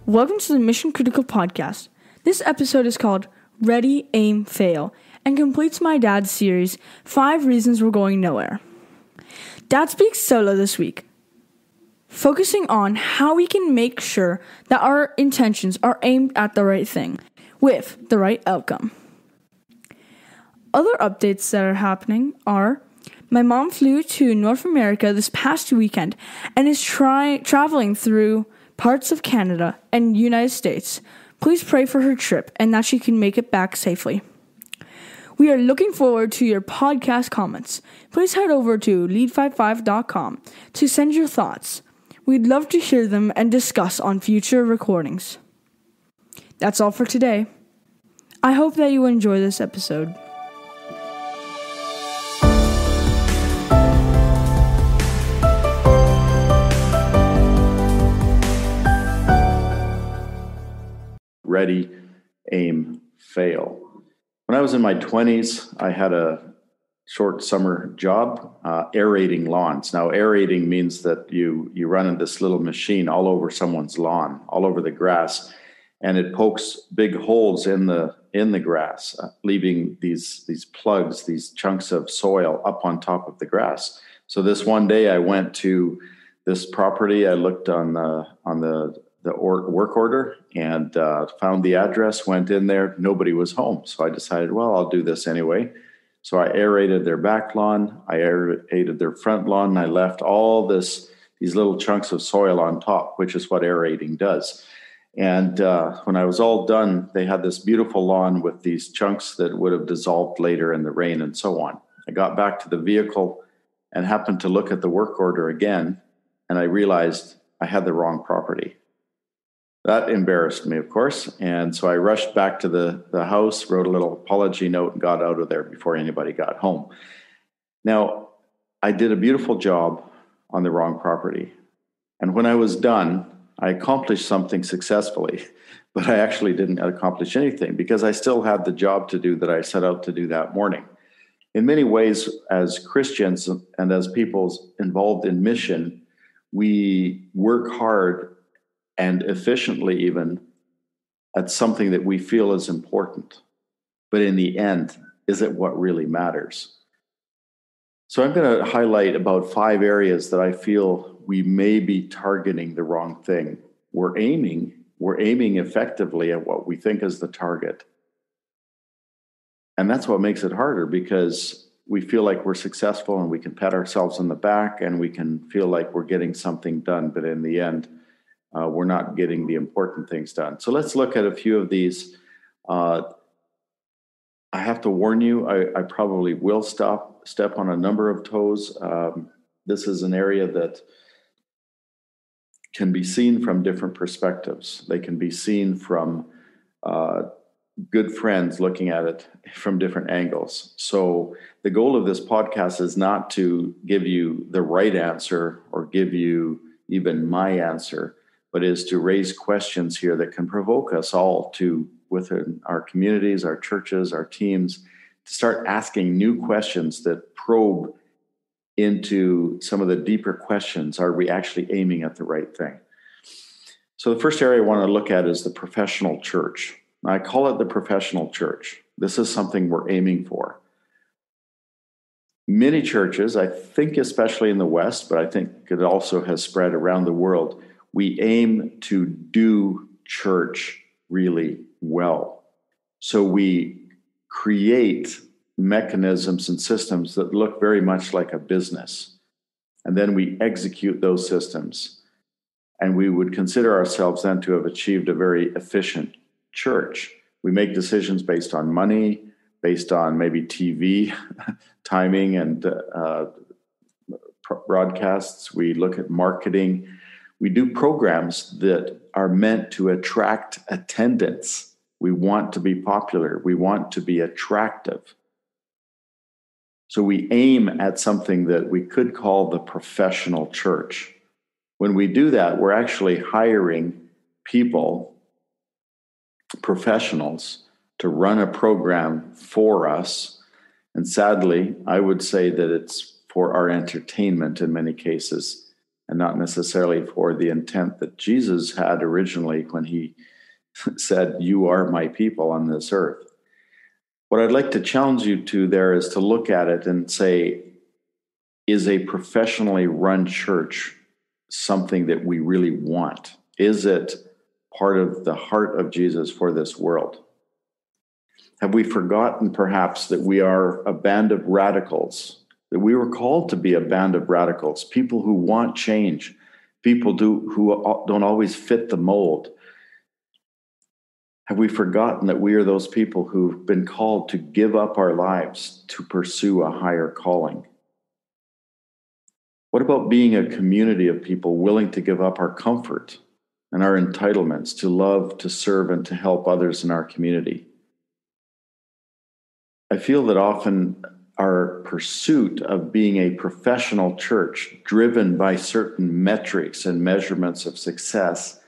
Welcome to the Mission Critical Podcast. This episode is called Ready, Aim, Fail and completes my dad's series, 5 Reasons We're Going Nowhere. Dad speaks solo this week, focusing on how we can make sure that our intentions are aimed at the right thing, with the right outcome. Other updates that are happening are my mom flew to North America this past weekend and is traveling through parts of Canada and United States. Please pray for her trip and that she can make it back safely. We are looking forward to your podcast comments. Please head over to lead55.com to send your thoughts. We'd love to hear them and discuss on future recordings. That's all for today. I hope that you enjoy this episode. Ready, aim, fail. When I was in my 20s, I had a short summer job aerating lawns. Now, aerating means that you run in this little machine all over someone's lawn, all over the grass, and it pokes big holes in the grass, leaving these plugs, these chunks of soil up on top of the grass. So this one day I went to this property. I looked on the work order and found the address, went in there. Nobody was home. So I decided, well, I'll do this anyway. So I aerated their back lawn. I aerated their front lawn. And I left all these little chunks of soil on top, which is what aerating does. And when I was all done, they had this beautiful lawn with these chunks that would have dissolved later in the rain and so on. I got back to the vehicle and happened to look at the work order again. And I realized I had the wrong property. That embarrassed me, of course, and so I rushed back to the house, wrote a little apology note, and got out of there before anybody got home. Now, I did a beautiful job on the wrong property, and when I was done, I accomplished something successfully, but I actually didn't accomplish anything because I still had the job to do that I set out to do that morning. In many ways, as Christians and as people involved in mission, we work hard and efficiently even at something that we feel is important. But in the end, is it what really matters? So I'm going to highlight about 5 areas that I feel we may be targeting the wrong thing. We're aiming effectively at what we think is the target. And that's what makes it harder because we feel like we're successful and we can pat ourselves on the back and we can feel like we're getting something done. But in the end, we're not getting the important things done. So let's look at a few of these. I have to warn you, I probably will step on a number of toes. This is an area that can be seen from different perspectives. They can be seen from good friends looking at it from different angles. So the goal of this podcast is not to give you the right answer or give you even my answer, but is to raise questions here that can provoke us all to, within our communities, our churches, our teams, to start asking new questions that probe into some of the deeper questions. Are we actually aiming at the right thing? So the first area I want to look at is the professional church. I call it the professional church. This is something we're aiming for. Many churches, I think especially in the West, but I think it also has spread around the world, we aim to do church really well. So we create mechanisms and systems that look very much like a business. And then we execute those systems. And we would consider ourselves then to have achieved a very efficient church. We make decisions based on money, based on maybe TV timing and broadcasts. We look at marketing. We do programs that are meant to attract attendance. We want to be popular. We want to be attractive. So we aim at something that we could call the professional church. When we do that, we're actually hiring people, professionals, to run a program for us. And sadly, I would say that it's for our entertainment in many cases. and not necessarily for the intent that Jesus had originally when he said, "You are my people on this earth." What I'd like to challenge you to there is to look at it and say, is a professionally run church something that we really want? Is it part of the heart of Jesus for this world? Have we forgotten perhaps that we are a band of radicals, that we were called to be a band of radicals, people who want change, people who don't always fit the mold? Have we forgotten that we are those people who've been called to give up our lives to pursue a higher calling? What about being a community of people willing to give up our comfort and our entitlements to love, to serve, and to help others in our community? I feel that often our pursuit of being a professional church driven by certain metrics and measurements of success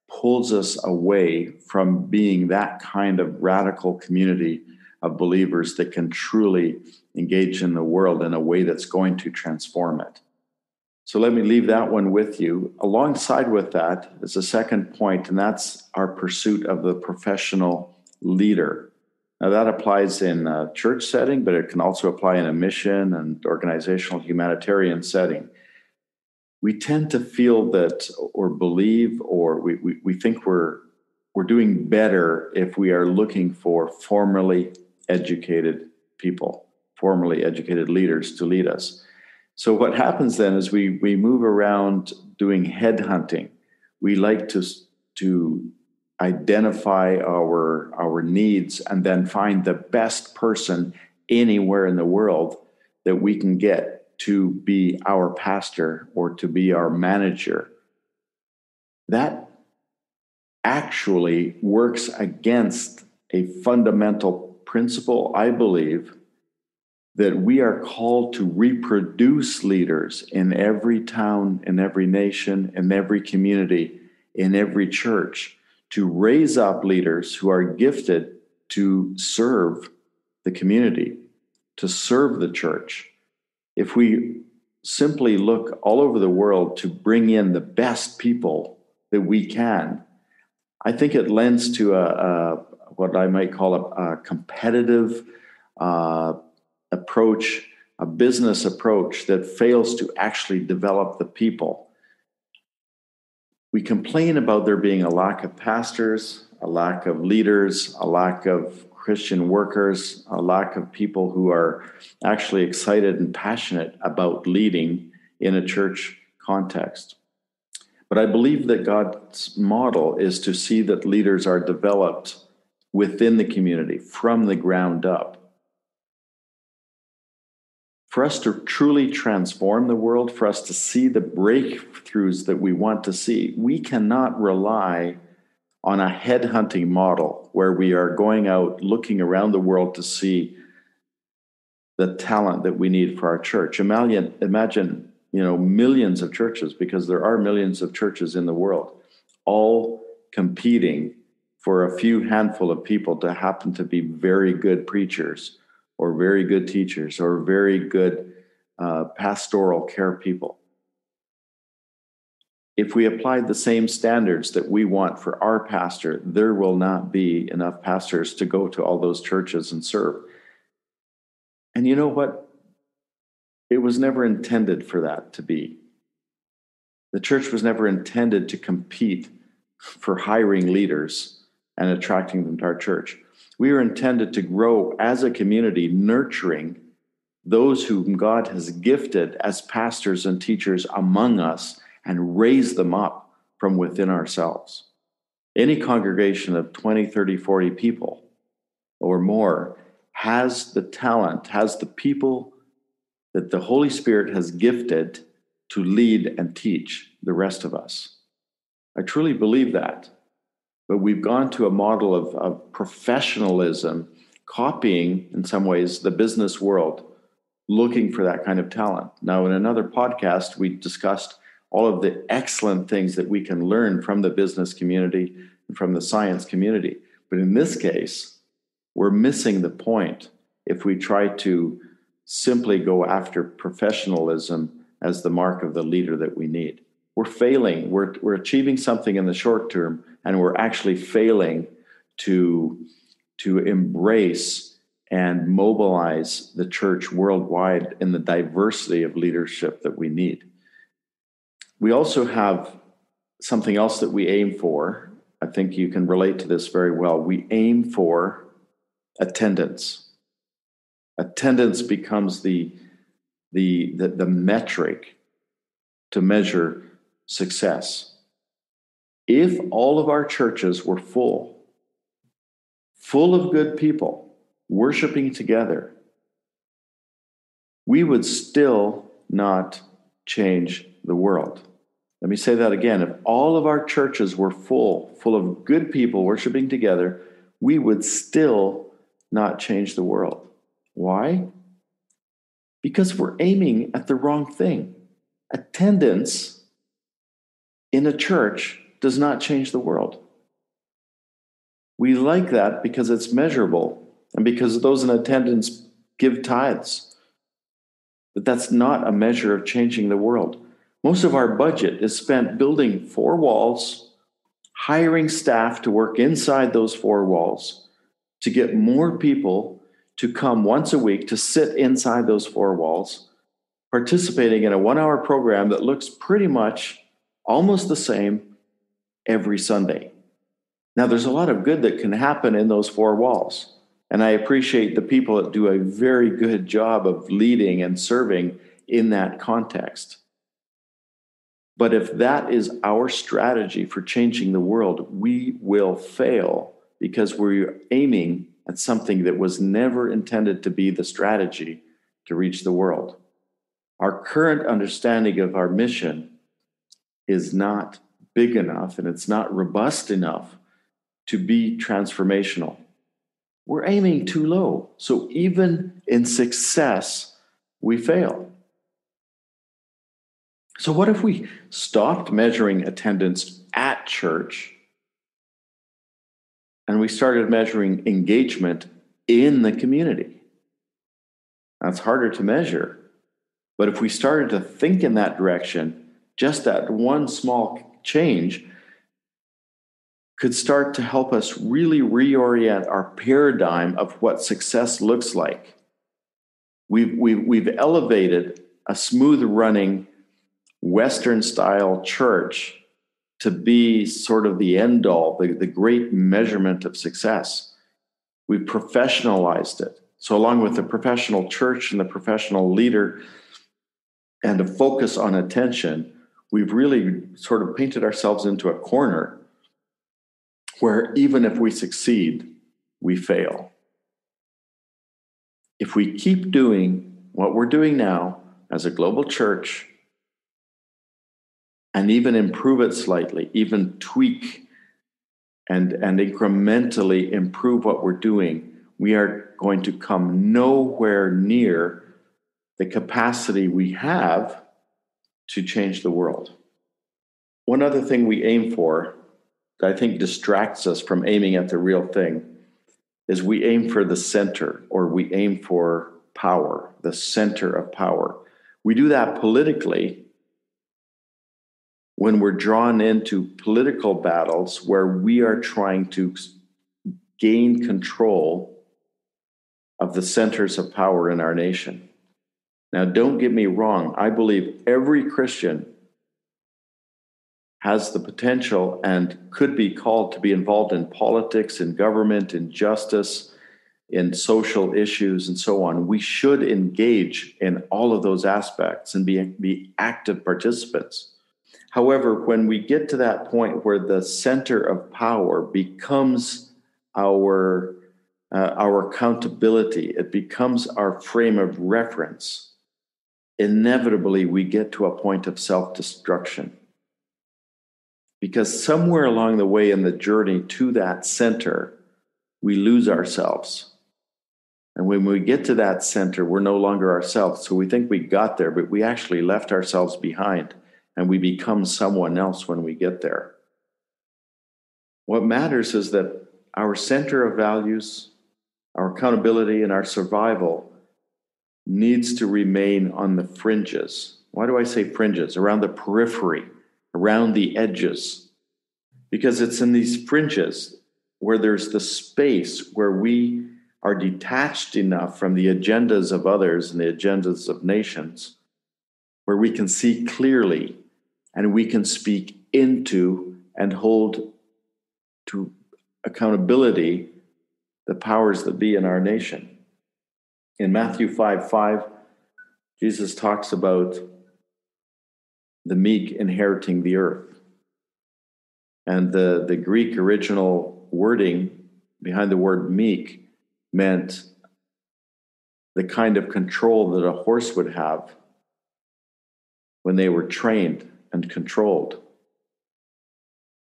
pulls us away from being that kind of radical community of believers that can truly engage in the world in a way that's going to transform it. So let me leave that one with you. Alongside with that is a second point, and that's our pursuit of the professional leader. Now that applies in a church setting, but it can also apply in a mission and organizational humanitarian setting. We tend to feel that or believe or we think we're doing better if we are looking for formally educated people, formally educated leaders to lead us. So what happens then is we move around doing headhunting. We like to identify our needs and then find the best person anywhere in the world that we can get to be our pastor or to be our manager. That actually works against a fundamental principle, I believe, that we are called to reproduce leaders in every town, in every nation, in every community, in every church, to raise up leaders who are gifted to serve the community, to serve the church. If we simply look all over the world to bring in the best people that we can, I think it lends to what I might call a competitive approach, a business approach that fails to actually develop the people. We complain about there being a lack of pastors, a lack of leaders, a lack of Christian workers, a lack of people who are actually excited and passionate about leading in a church context. But I believe that God's model is to see that leaders are developed within the community from the ground up. For us to truly transform the world, for us to see the breakthroughs that we want to see, we cannot rely on a headhunting model where we are going out looking around the world to see the talent that we need for our church. Imagine, millions of churches, because there are millions of churches in the world, all competing for a few handful of people to happen to be very good preachers or very good teachers or very good pastoral care people. If we applied the same standards that we want for our pastor, there will not be enough pastors to go to all those churches and serve. And you know what? It was never intended for that to be. The church was never intended to compete for hiring leaders and attracting them to our church. We are intended to grow as a community, nurturing those whom God has gifted as pastors and teachers among us and raise them up from within ourselves. Any congregation of 20, 30, 40 people or more has the talent, has the people that the Holy Spirit has gifted to lead and teach the rest of us. I truly believe that. But we've gone to a model of professionalism, copying, in some ways, the business world, looking for that kind of talent. Now, in another podcast, we discussed all of the excellent things that we can learn from the business community and from the science community. But in this case, we're missing the point if we try to simply go after professionalism as the mark of the leader that we need. we're failing. We're achieving something in the short term, and we're actually failing to embrace and mobilize the church worldwide in the diversity of leadership that we need. We also have something else that we aim for. I think you can relate to this very well. We aim for attendance. Attendance becomes the metric to measure success. If all of our churches were full of good people worshiping together, we would still not change the world. Let me say that again. If all of our churches were full of good people worshiping together, we would still not change the world. Why? Because we're aiming at the wrong thing. Attendance in a church does not change the world. We like that because it's measurable and because those in attendance give tithes. But that's not a measure of changing the world. Most of our budget is spent building 4 walls, hiring staff to work inside those 4 walls, to get more people to come once a week to sit inside those 4 walls, participating in a 1-hour program that looks pretty much almost the same every Sunday. Now, there's a lot of good that can happen in those 4 walls. And I appreciate the people that do a very good job of leading and serving in that context. But if that is our strategy for changing the world, we will fail because we're aiming at something that was never intended to be the strategy to reach the world. Our current understanding of our mission is not big enough and it's not robust enough to be transformational. We're aiming too low. So even in success, we fail. So what if we stopped measuring attendance at church and we started measuring engagement in the community? That's harder to measure. But if we started to think in that direction, just that one small change could start to help us really reorient our paradigm of what success looks like. We've elevated a smooth running Western style church to be sort of the end all, the great measurement of success. We've professionalized it. So along with the professional church and the professional leader and a focus on attention, we've really sort of painted ourselves into a corner where even if we succeed, we fail. If we keep doing what we're doing now as a global church and even improve it slightly, even tweak and incrementally improve what we're doing, we are going to come nowhere near the capacity we have to change the world. One other thing we aim for that I think distracts us from aiming at the real thing is we aim for the center, or we aim for power, the center of power. We do that politically when we're drawn into political battles where we are trying to gain control of the centers of power in our nation. Now, don't get me wrong. I believe every Christian has the potential and could be called to be involved in politics, in government, in justice, in social issues, and so on. We should engage in all of those aspects and be active participants. However, when we get to that point where the center of power becomes our accountability, it becomes our frame of reference, inevitably we get to a point of self-destruction. Because somewhere along the way in the journey to that center, we lose ourselves. And when we get to that center, we're no longer ourselves. So we think we got there, but we actually left ourselves behind, and we become someone else when we get there. What matters is that our center of values, our accountability, and our survival needs to remain on the fringes. Why do I say fringes? Around the periphery. around the edges, because it's in these fringes where there's the space where we are detached enough from the agendas of others and the agendas of nations, where we can see clearly and we can speak into and hold to accountability the powers that be in our nation. In Matthew 5:5, Jesus talks about the meek inheriting the earth. And the Greek original wording behind the word meek meant the kind of control that a horse would have when they were trained and controlled.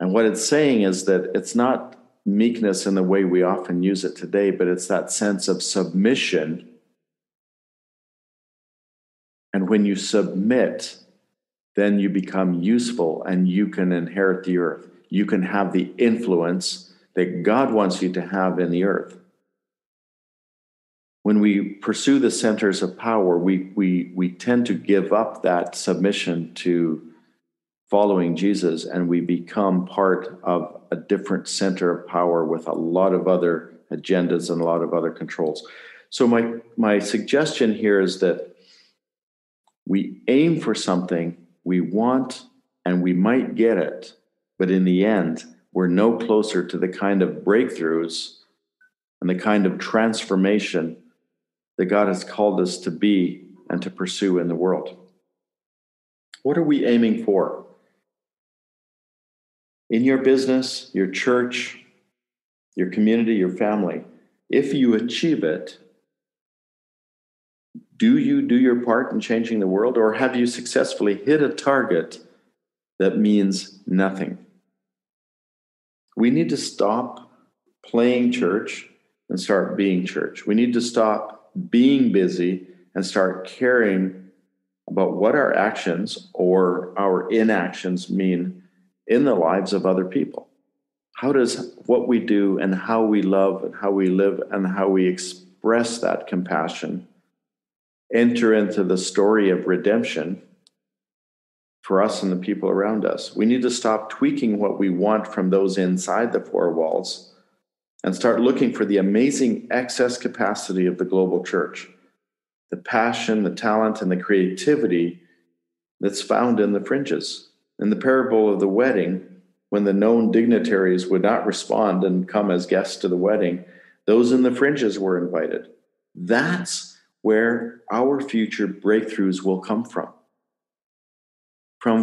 And what it's saying is that it's not meekness in the way we often use it today, but it's that sense of submission. And when you submit, then you become useful and you can inherit the earth. You can have the influence that God wants you to have in the earth. When we pursue the centers of power, we tend to give up that submission to following Jesus, and we become part of a different center of power with a lot of other agendas and a lot of other controls. So my suggestion here is that we aim for something, we want, and we might get it, but in the end, we're no closer to the kind of breakthroughs and the kind of transformation that God has called us to be and to pursue in the world. What are we aiming for? In your business, your church, your community, your family, if you achieve it, do you do your part in changing the world, or have you successfully hit a target that means nothing? We need to stop playing church and start being church. We need to stop being busy and start caring about what our actions or our inactions mean in the lives of other people. How does what we do and how we love and how we live and how we express that compassion enter into the story of redemption for us and the people around us? We need to stop tweaking what we want from those inside the four walls and start looking for the amazing excess capacity of the global church, the passion, the talent, and the creativity that's found in the fringes. In the parable of the wedding, when the known dignitaries would not respond and come as guests to the wedding, those in the fringes were invited. That's where our future breakthroughs will come from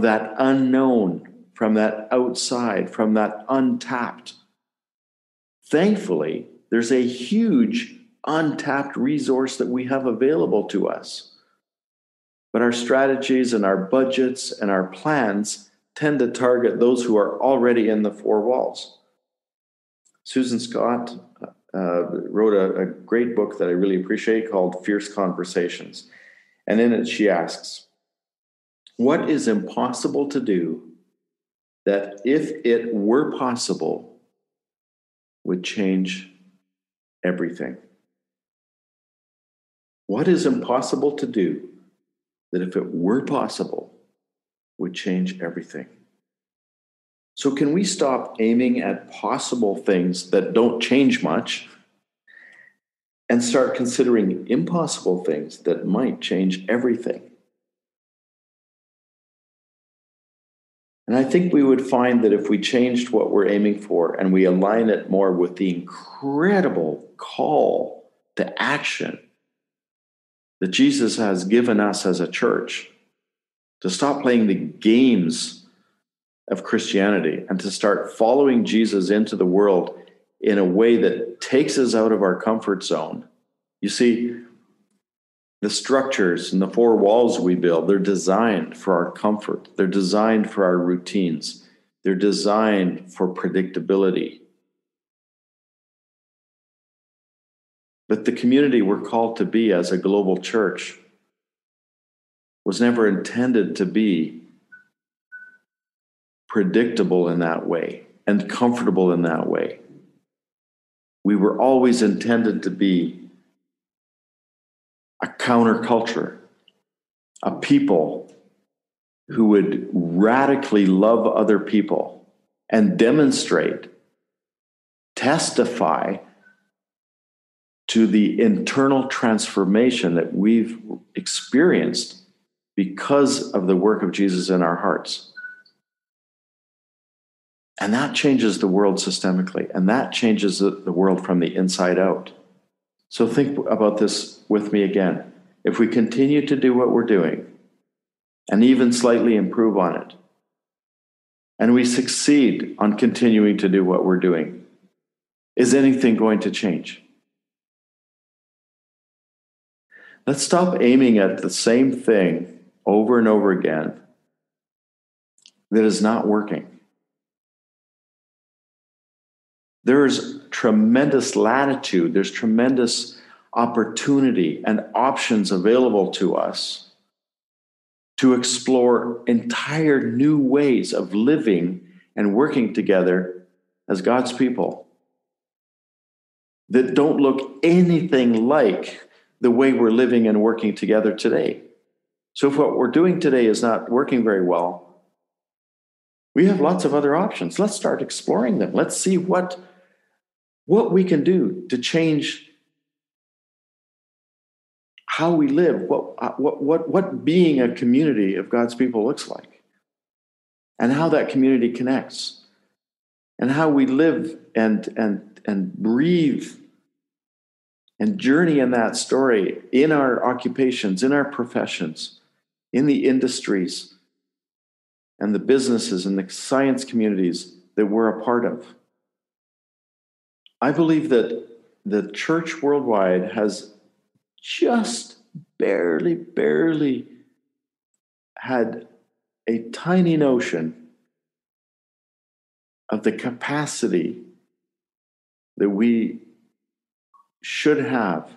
that unknown, from that outside, from that untapped. Thankfully, there's a huge untapped resource that we have available to us. But our strategies and our budgets and our plans tend to target those who are already in the four walls. Susan Scott wrote a great book that I really appreciate called Fierce Conversations. And in it, she asks, what is impossible to do that if it were possible would change everything? What is impossible to do that if it were possible would change everything? So can we stop aiming at possible things that don't change much and start considering impossible things that might change everything? And I think we would find that if we changed what we're aiming for and we align it more with the incredible call to action that Jesus has given us as a church, to stop playing the games of Christianity and to start following Jesus into the world in a way that takes us out of our comfort zone. You see, the structures and the four walls we build, they're designed for our comfort. They're designed for our routines. They're designed for predictability. But the community we're called to be as a global church was never intended to be predictable in that way and comfortable in that way. We were always intended to be a counterculture, a people who would radically love other people and demonstrate, testify to the internal transformation that we've experienced because of the work of Jesus in our hearts. And that changes the world systemically, and that changes the world from the inside out. So think about this with me again. If we continue to do what we're doing, and even slightly improve on it, and we succeed on continuing to do what we're doing, is anything going to change? Let's stop aiming at the same thing over and over again that is not working. There's tremendous latitude, there's tremendous opportunity and options available to us to explore entire new ways of living and working together as God's people that don't look anything like the way we're living and working together today. So if what we're doing today is not working very well, we have lots of other options. Let's start exploring them. Let's see what we can do to change how we live, what being a community of God's people looks like, and how that community connects, and how we live and breathe and journey in that story in our occupations, in our professions, in the industries, and the businesses and the science communities that we're a part of. I believe that the church worldwide has just barely had a tiny notion of the capacity that we should have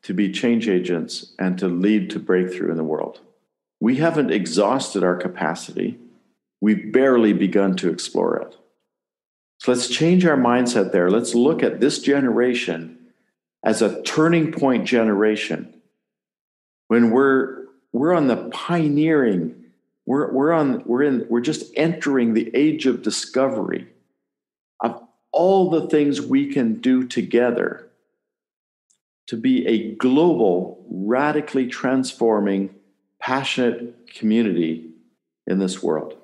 to be change agents and to lead to breakthrough in the world. We haven't exhausted our capacity. We've barely begun to explore it. So let's change our mindset there. Let's look at this generation as a turning point generation when we're on the pioneering, we're just entering the age of discovery of all the things we can do together to be a global, radically transforming, passionate community in this world.